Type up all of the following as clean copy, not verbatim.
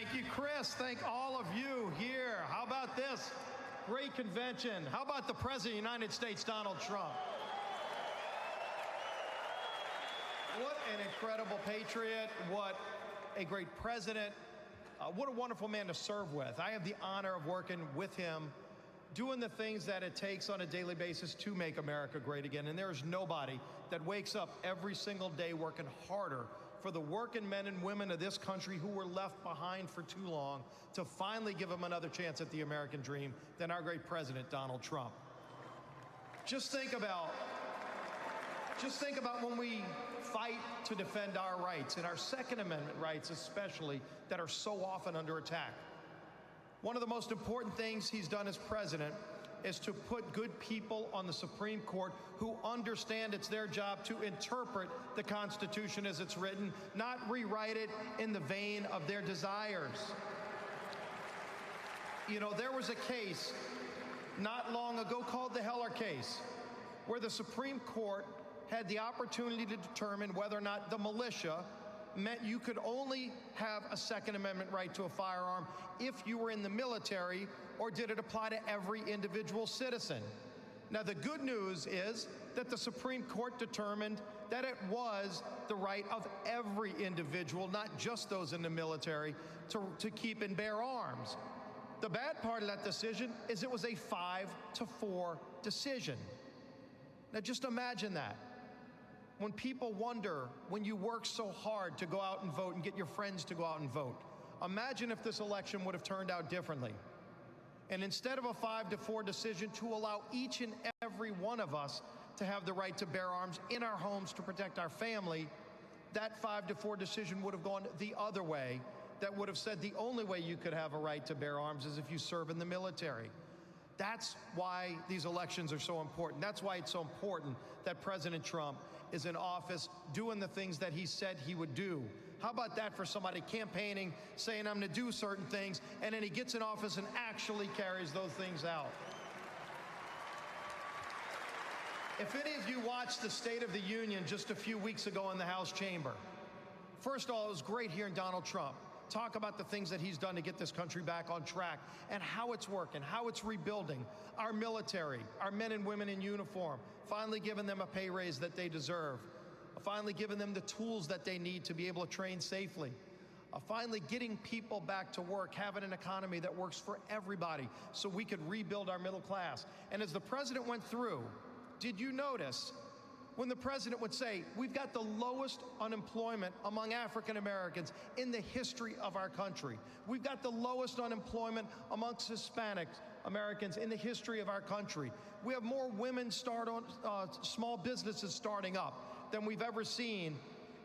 Thank you, Chris. Thank all of you here. How about this? Great convention. How about the President of the United States, Donald Trump? What an incredible patriot. What a great president. What a wonderful man to serve with. I have the honor of working with him, doing the things that it takes on a daily basis to make America great again. And there is nobody that wakes up every single day working harder for the working men and women of this country who were left behind for too long to finally give them another chance at the American dream than our great president, Donald Trump. Just think about when we fight to defend our rights, and our Second Amendment rights especially, that are so often under attack. One of the most important things he's done as president is to put good people on the Supreme Court who understand it's their job to interpret the Constitution as it's written, not rewrite it in the vein of their desires. You know, there was a case not long ago called the Heller case, where the Supreme Court had the opportunity to determine whether or not the militia meant you could only have a Second Amendment right to a firearm if you were in the military, or did it apply to every individual citizen? Now, the good news is that the Supreme Court determined that it was the right of every individual, not just those in the military, to keep and bear arms. The bad part of that decision is it was a 5-4 decision. Now, just imagine that. When people wonder, when you work so hard to go out and vote and get your friends to go out and vote, imagine if this election would have turned out differently. And instead of a 5-4 decision to allow each and every one of us to have the right to bear arms in our homes to protect our family, that 5-4 decision would have gone the other way. That would have said the only way you could have a right to bear arms is if you serve in the military. That's why these elections are so important. That's why it's so important that President Trump is in office doing the things that he said he would do. How about that for somebody campaigning, saying I'm going to do certain things, and then he gets in office and actually carries those things out? If any of you watched the State of the Union just a few weeks ago in the House chamber, first of all, it was great hearing Donald Trump talk about the things that he's done to get this country back on track and how it's working, how it's rebuilding our military, our men and women in uniform, finally giving them a pay raise that they deserve, finally giving them the tools that they need to be able to train safely, finally getting people back to work, having an economy that works for everybody so we could rebuild our middle class. And as the president went through, did you notice when the president would say, we've got the lowest unemployment among African Americans in the history of our country. We've got the lowest unemployment amongst Hispanic Americans in the history of our country. We have more women small businesses starting up than we've ever seen.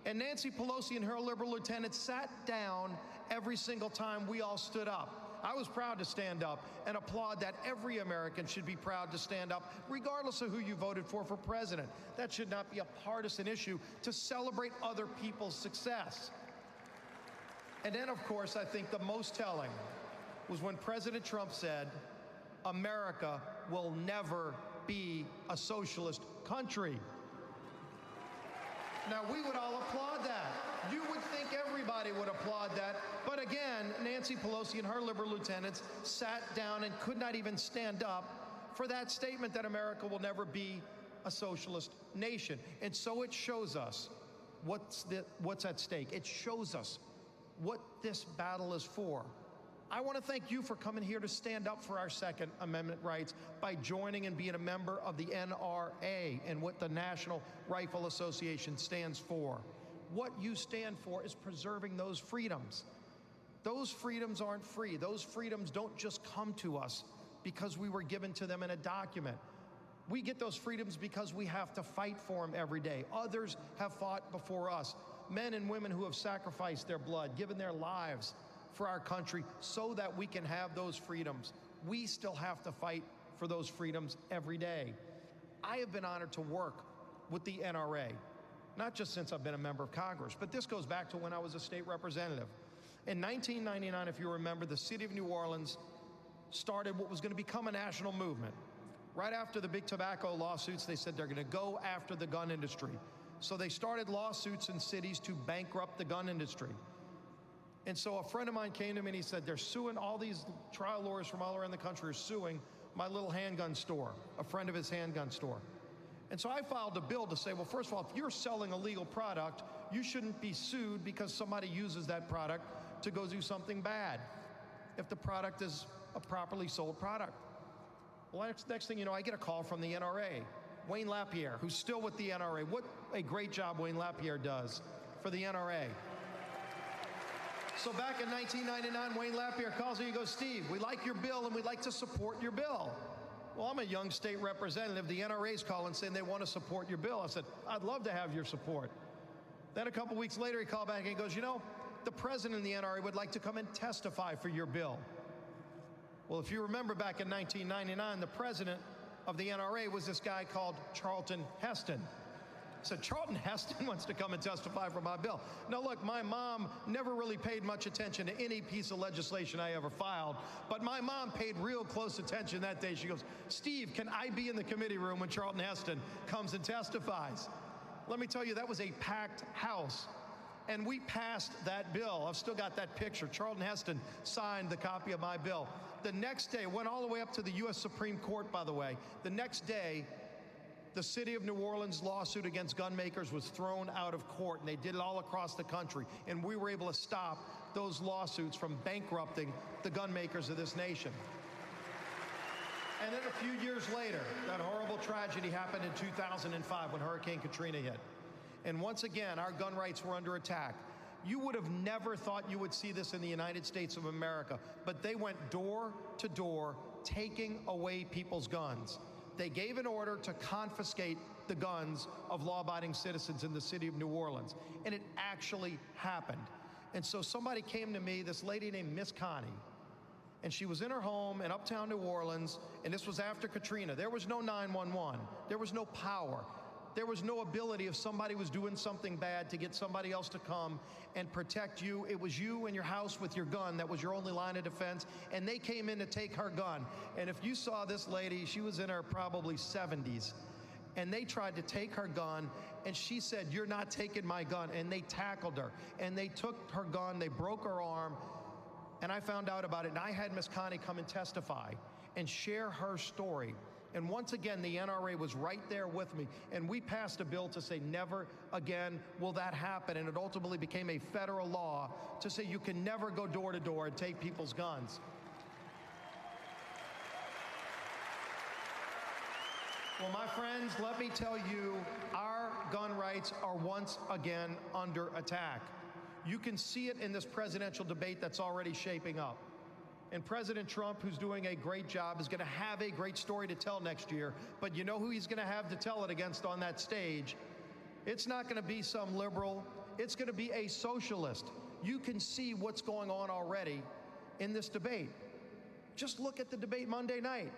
And Nancy Pelosi and her liberal lieutenants sat down every single time we all stood up. I was proud to stand up and applaud that. Every American should be proud to stand up, regardless of who you voted for president. That should not be a partisan issue, to celebrate other people's success. And then, of course, I think the most telling was when President Trump said, America will never be a socialist country. Now, we would all applaud that. You would think everybody would applaud that. But again, Nancy Pelosi and her liberal lieutenants sat down and could not even stand up for that statement that America will never be a socialist nation. And so it shows us what's at stake. It shows us what this battle is for. I want to thank you for coming here to stand up for our Second Amendment rights by joining and being a member of the NRA and what the National Rifle Association stands for. What you stand for is preserving those freedoms. Those freedoms aren't free. Those freedoms don't just come to us because we were given to them in a document. We get those freedoms because we have to fight for them every day. Others have fought before us. Men and women who have sacrificed their blood, given their lives for our country so that we can have those freedoms. We still have to fight for those freedoms every day. I have been honored to work with the NRA, not just since I've been a member of Congress, but this goes back to when I was a state representative. In 1999, if you remember, the city of New Orleans started what was going to become a national movement. Right after the big tobacco lawsuits, they said they're going to go after the gun industry. So they started lawsuits in cities to bankrupt the gun industry. And so a friend of mine came to me and he said, they're suing, all these trial lawyers from all around the country are suing my little handgun store, a friend of his handgun store. And so I filed a bill to say, well, first of all, if you're selling a legal product, you shouldn't be sued because somebody uses that product to go do something bad, if the product is a properly sold product. Well, next thing you know, I get a call from the NRA, Wayne Lapierre, who's still with the NRA. What a great job Wayne Lapierre does for the NRA. So back in 1999, Wayne Lapierre calls me, he goes, Steve, we like your bill and we'd like to support your bill. Well, I'm a young state representative. The NRA's calling saying they want to support your bill. I said, I'd love to have your support. Then a couple weeks later, he called back and he goes, you know, the president of the NRA would like to come and testify for your bill. Well, if you remember back in 1999, the president of the NRA was this guy called Charlton Heston. So Charlton Heston wants to come and testify for my bill. Now look, my mom never really paid much attention to any piece of legislation I ever filed, but my mom paid real close attention that day. She goes, Steve, can I be in the committee room when Charlton Heston comes and testifies? Let me tell you, that was a packed house. And we passed that bill. I've still got that picture. Charlton Heston signed the copy of my bill. The next day, went all the way up to the U.S. Supreme Court, by the way. The next day, the city of New Orleans lawsuit against gun makers was thrown out of court, and they did it all across the country. And we were able to stop those lawsuits from bankrupting the gun makers of this nation. And then a few years later, that horrible tragedy happened in 2005 when Hurricane Katrina hit. And once again, our gun rights were under attack. You would have never thought you would see this in the United States of America, but they went door to door taking away people's guns. They gave an order to confiscate the guns of law-abiding citizens in the city of New Orleans, and it actually happened. And so somebody came to me, this lady named Miss Connie, and she was in her home in uptown New Orleans, and this was after Katrina. There was no 911. There was no power. There was no ability if somebody was doing something bad to get somebody else to come and protect you. It was you in your house with your gun. That was your only line of defense. And they came in to take her gun. And if you saw this lady, she was in her probably 70s. And they tried to take her gun. And she said, you're not taking my gun. And they tackled her. And they took her gun. They broke her arm. And I found out about it. And I had Miss Connie come and testify and share her story. And once again, the NRA was right there with me, and we passed a bill to say never again will that happen, and it ultimately became a federal law to say you can never go door to door and take people's guns. Well, my friends, let me tell you, our gun rights are once again under attack. You can see it in this presidential debate that's already shaping up. And President Trump, who's doing a great job, is going to have a great story to tell next year. But you know who he's going to have to tell it against on that stage? It's not going to be some liberal. It's going to be a socialist. You can see what's going on already in this debate. Just look at the debate Monday night.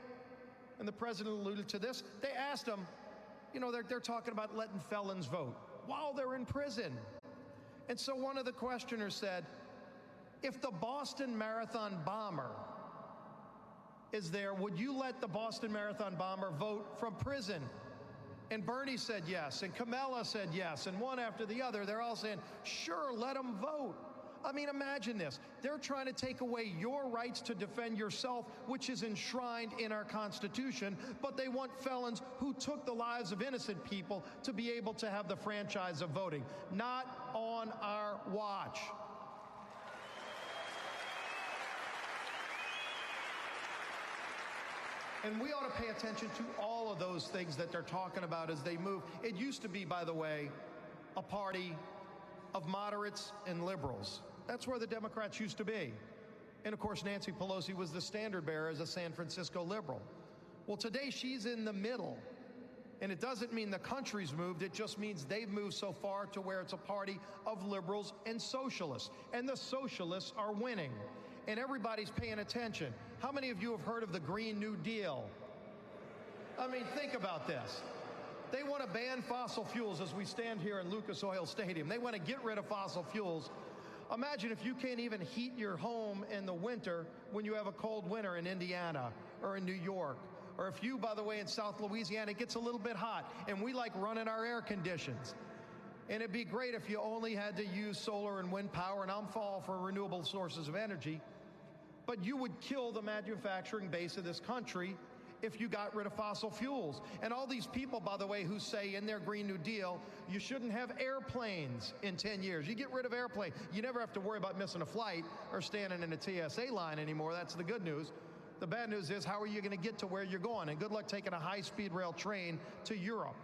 And the president alluded to this. They asked him, you know, they're talking about letting felons vote while they're in prison. And so one of the questioners said, if the Boston Marathon bomber is there, would you let the Boston Marathon bomber vote from prison? And Bernie said yes, and Kamala said yes, and one after the other, they're all saying, sure, let them vote. I mean, imagine this. They're trying to take away your rights to defend yourself, which is enshrined in our Constitution, but they want felons who took the lives of innocent people to be able to have the franchise of voting. Not on our watch. And we ought to pay attention to all of those things that they're talking about as they move. It used to be, by the way, a party of moderates and liberals. That's where the Democrats used to be. And of course, Nancy Pelosi was the standard bearer as a San Francisco liberal. Well, today she's in the middle. And it doesn't mean the country's moved. It just means they've moved so far to where it's a party of liberals and socialists. And the socialists are winning. And everybody's paying attention. How many of you have heard of the Green New Deal? I mean, think about this. They want to ban fossil fuels as we stand here in Lucas Oil Stadium. They want to get rid of fossil fuels. Imagine if you can't even heat your home in the winter when you have a cold winter in Indiana or in New York. Or if you, by the way, in South Louisiana, it gets a little bit hot and we like running our air conditions. And it'd be great if you only had to use solar and wind power, and I'm all for renewable sources of energy, but you would kill the manufacturing base of this country if you got rid of fossil fuels. And all these people, by the way, who say in their Green New Deal, you shouldn't have airplanes in 10 years. You get rid of airplanes, you never have to worry about missing a flight or standing in a TSA line anymore. That's the good news. The bad news is, how are you going to get to where you're going? And good luck taking a high-speed rail train to Europe.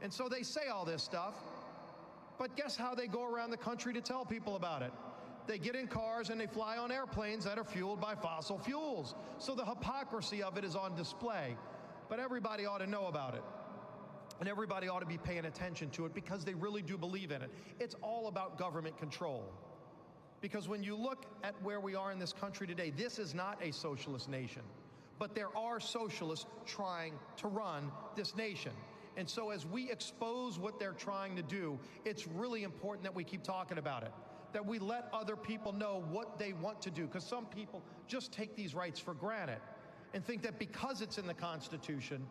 And so they say all this stuff, but guess how they go around the country to tell people about it? They get in cars and they fly on airplanes that are fueled by fossil fuels. So the hypocrisy of it is on display. But everybody ought to know about it. And everybody ought to be paying attention to it because they really do believe in it. It's all about government control. Because when you look at where we are in this country today, this is not a socialist nation. But there are socialists trying to run this nation. And so as we expose what they're trying to do, it's really important that we keep talking about it, that we let other people know what they want to do, because some people just take these rights for granted and think that because it's in the Constitution,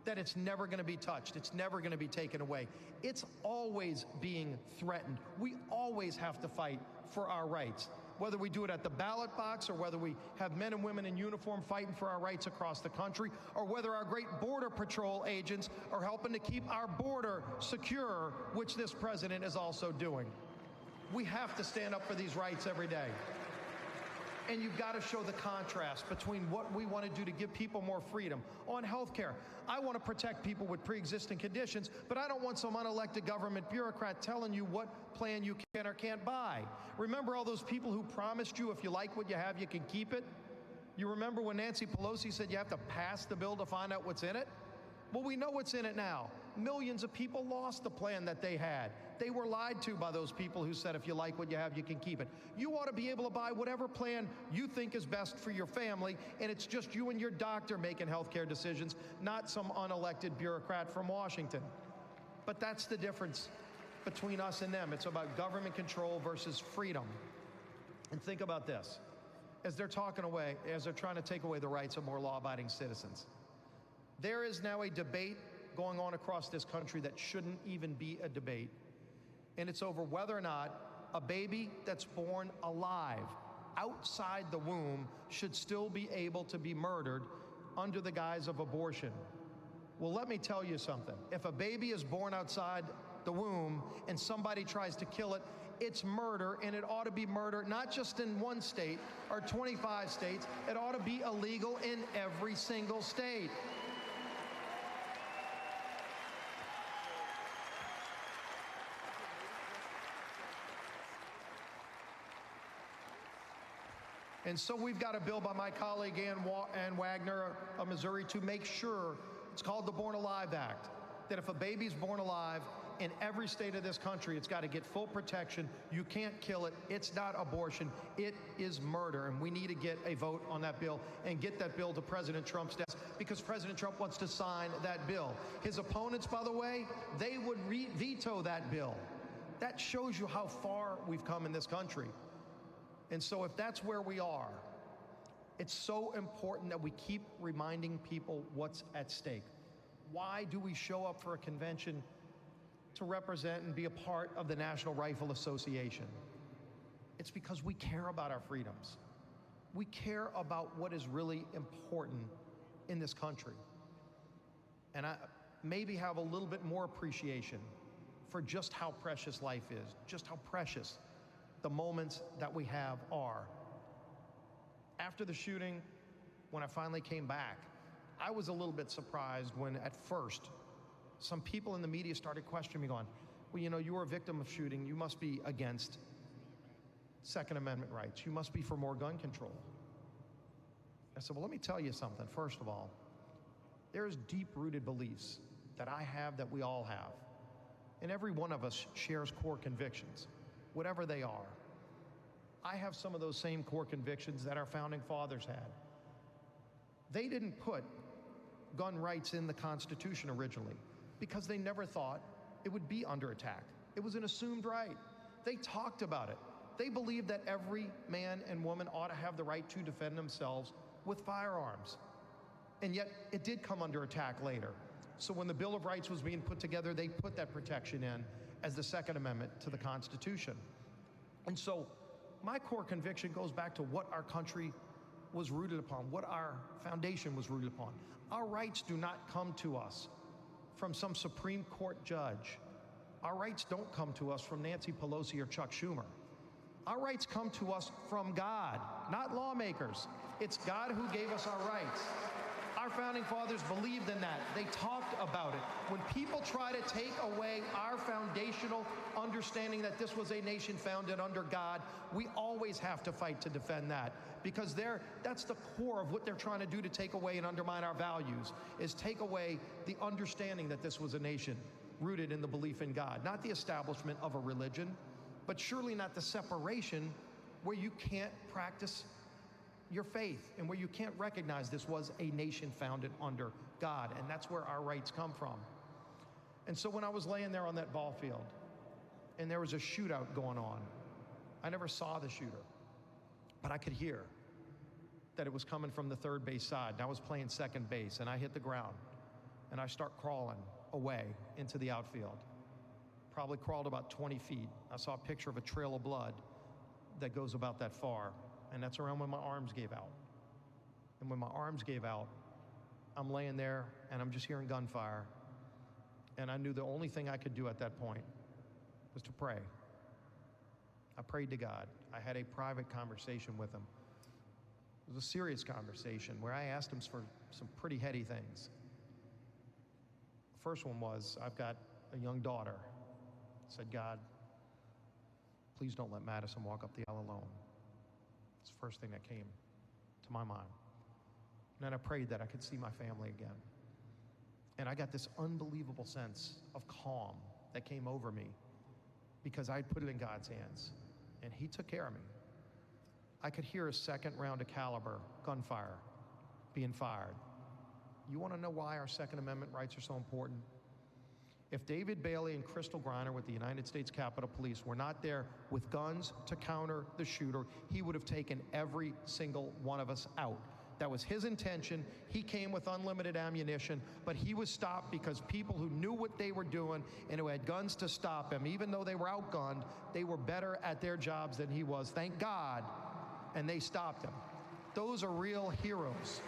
that it's never going to be touched, it's never going to be taken away. It's always being threatened. We always have to fight for our rights, whether we do it at the ballot box or whether we have men and women in uniform fighting for our rights across the country, or whether our great Border Patrol agents are helping to keep our border secure, which this president is also doing. We have to stand up for these rights every day. And you've got to show the contrast between what we want to do to give people more freedom. On health care, I want to protect people with pre-existing conditions, but I don't want some unelected government bureaucrat telling you what plan you can or can't buy. Remember all those people who promised you if you like what you have, you can keep it? You remember when Nancy Pelosi said you have to pass the bill to find out what's in it? Well, we know what's in it now. Millions of people lost the plan that they had. They were lied to by those people who said if you like what you have, you can keep it. You ought to be able to buy whatever plan you think is best for your family, and it's just you and your doctor making health care decisions, not some unelected bureaucrat from Washington. But that's the difference between us and them. It's about government control versus freedom. And think about this. As they're talking away, as they're trying to take away the rights of more law-abiding citizens, there is now a debate going on across this country that shouldn't even be a debate. And it's over whether or not a baby that's born alive outside the womb should still be able to be murdered under the guise of abortion. Well, let me tell you something. If a baby is born outside the womb and somebody tries to kill it, it's murder, and it ought to be murder not just in one state or 25 states. It ought to be illegal in every single state. And so we've got a bill by my colleague Ann Wagner of Missouri to make sure, it's called the Born Alive Act, that if a baby's born alive in every state of this country, it's got to get full protection. You can't kill it. It's not abortion. It is murder. And we need to get a vote on that bill and get that bill to President Trump's desk, because President Trump wants to sign that bill. His opponents, by the way, they would veto that bill. That shows you how far we've come in this country. And so if that's where we are, it's so important that we keep reminding people what's at stake. Why do we show up for a convention to represent and be a part of the National Rifle Association? It's because we care about our freedoms. We care about what is really important in this country. And I maybe have a little bit more appreciation for just how precious life is, just how precious the moments that we have are. After the shooting, when I finally came back, I was a little bit surprised when at first some people in the media started questioning me, going, well, you know, you were a victim of shooting, you must be against Second Amendment rights, you must be for more gun control. I said, well, let me tell you something. First of all, there's deep-rooted beliefs that I have, that we all have, and every one of us shares core convictions, whatever they are. I have some of those same core convictions that our founding fathers had. They didn't put gun rights in the Constitution originally because they never thought it would be under attack. It was an assumed right. They talked about it. They believed that every man and woman ought to have the right to defend themselves with firearms. And yet it did come under attack later. So when the Bill of Rights was being put together, they put that protection in. as the Second Amendment to the Constitution. And so my core conviction goes back to what our country was rooted upon, what our foundation was rooted upon. Our rights do not come to us from some Supreme Court judge. Our rights don't come to us from Nancy Pelosi or Chuck Schumer. Our rights come to us from God, not lawmakers. It's God who gave us our rights. Our founding fathers believed in that. They talked about it. When people try to take away our foundational understanding that this was a nation founded under God, we always have to fight to defend that, because that's the core of what they're trying to do to take away and undermine our values, is take away the understanding that this was a nation rooted in the belief in God, not the establishment of a religion, but surely not the separation where you can't practice your faith and where you can't recognize this was a nation founded under God. And that's where our rights come from. And so when I was laying there on that ball field and there was a shootout going on, I never saw the shooter, but I could hear that it was coming from the third base side. And I was playing second base, and I hit the ground and I start crawling away into the outfield. Probably crawled about 20 feet. I saw a picture of a trail of blood that goes about that far. And that's around when my arms gave out. And when my arms gave out, I'm laying there and I'm just hearing gunfire. And I knew the only thing I could do at that point was to pray. I prayed to God. I had a private conversation with him. It was a serious conversation where I asked him for some pretty heady things. The first one was, I've got a young daughter. I said, God, please don't let Madison walk up the aisle alone. It's the first thing that came to my mind. And then I prayed that I could see my family again. And I got this unbelievable sense of calm that came over me because I'd put it in God's hands, and he took care of me. I could hear a second round of caliber gunfire being fired. You want to know why our Second Amendment rights are so important? If David Bailey and Crystal Griner with the United States Capitol Police were not there with guns to counter the shooter, he would have taken every single one of us out. That was his intention. He came with unlimited ammunition, but he was stopped because people who knew what they were doing and who had guns to stop him, even though they were outgunned, they were better at their jobs than he was. Thank God. And they stopped him. Those are real heroes.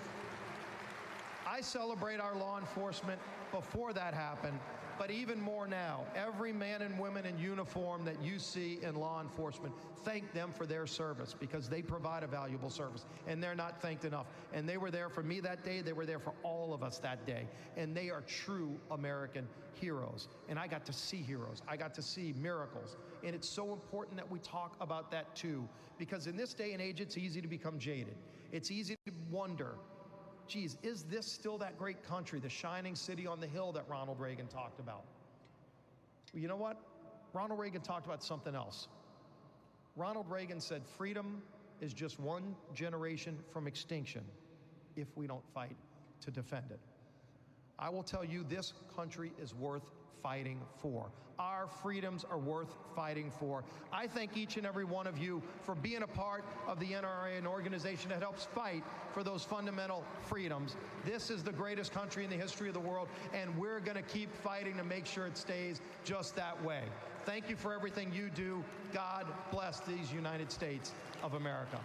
I celebrate our law enforcement before that happened, but even more now. Every man and woman in uniform that you see in law enforcement, thank them for their service, because they provide a valuable service, and they're not thanked enough. And they were there for me that day. They were there for all of us that day. And they are true American heroes. And I got to see heroes. I got to see miracles. And it's so important that we talk about that too, because in this day and age, it's easy to become jaded. It's easy to wonder, geez, is this still that great country, the shining city on the hill that Ronald Reagan talked about? Well, you know what? Ronald Reagan talked about something else. Ronald Reagan said freedom is just one generation from extinction if we don't fight to defend it. I will tell you, this country is worth fighting for. Our freedoms are worth fighting for. I thank each and every one of you for being a part of the NRA, an organization that helps fight for those fundamental freedoms. This is the greatest country in the history of the world, and we're going to keep fighting to make sure it stays just that way. Thank you for everything you do. God bless these United States of America.